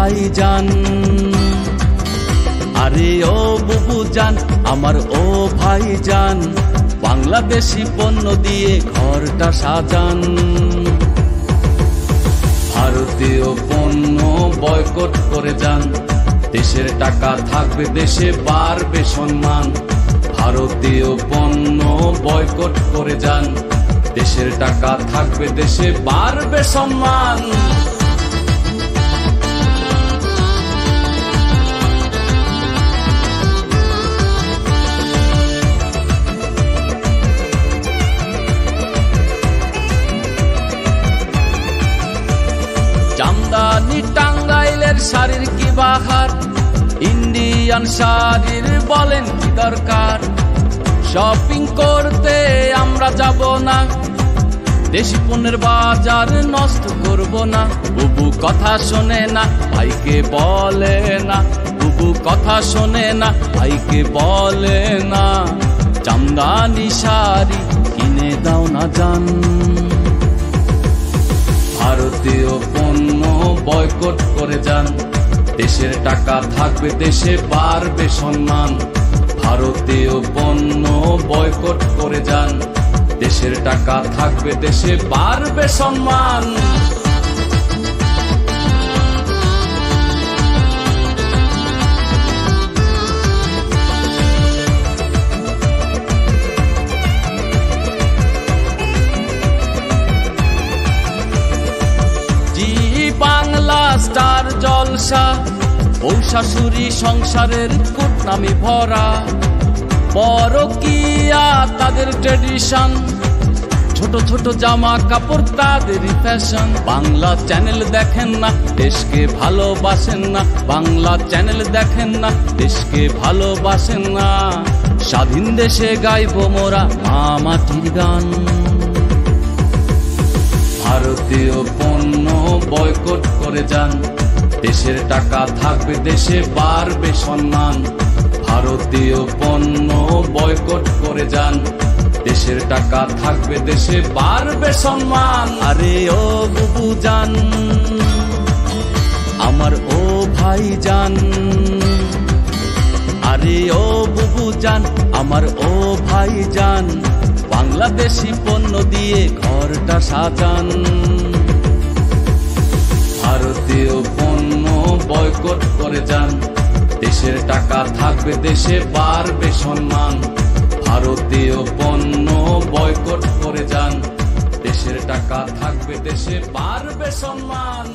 ভাইজান, আরে ও বুবুজান, আমার ও ভাইজান, বাংলাদেশি পণ্য দিয়ে ঘরটা সাজান। ভারতীয় পণ্য বয়কট করে যান, দেশের টাকা থাকবে দেশে, বাড়বে সম্মান। ভারতীয় পণ্য বয়কট করে যান, দেশের টাকা থাকবে দেশে, বাড়বে সম্মান। জামদানি টাঙ্গাইলের শাড়ির কি বাহার, ইন্ডিয়ান শাড়ির বলেন কি দরকার। শপিং করতে আমরা যাব না, দেশি পণ্যের বাজার নষ্ট করব না। বুবু কথা শোনে না, ভাইকে বলে না, বুবু কথা শোনে না, ভাইকে বলে না। জামদানি শাড়ি কিনে দাও না জান। ভারতীয় পণ্য বয়কট করে যান, দেশের টাকা থাকবে দেশে, বাড়বে সম্মান। ভারতীয় পণ্য বয়কট করে যান, দেশের টাকা থাকবে দেশে, বাড়বে সম্মান। বাংলা স্টার জলসা, বউ শাশুড়ি সংসারের কুটনামি ভরা। পরকীয়া তাদের ট্রেডিশন, ছোট ছোট জামা কাপড় তাদের ফ্যাশন। বাংলা চ্যানেল দেখেন না, দেশকে ভালোবাসেন না। বাংলা চ্যানেল দেখেন না, দেশকে ভালোবাসেন না। স্বাধীন দেশে গাইব মোরা মা মাটির গান। ভারতীয় পণ্য বয়কট করে যান, দেশের টাকা থাকবে দেশে, বাড়বে সম্মান। ভারতীয় পণ্য বয়কট করে যান, দেশের টাকা থাকবে দেশে, বাড়বে সম্মান। আরে ও বুবুজান, আমার ও ভাইজান, আরে ও বুবুজান, আমার ও ভাইজান, বাংলাদেশি পণ্য দিয়ে ঘরটা সাজান। ভারতীয় পণ্য বয়কট করে যান, দেশের টাকা থাকবে দেশে, বাড়বে সম্মান। ভারতীয় পণ্য বয়কট করে যান, দেশের টাকা থাকবে দেশে, বাড়বে সম্মান।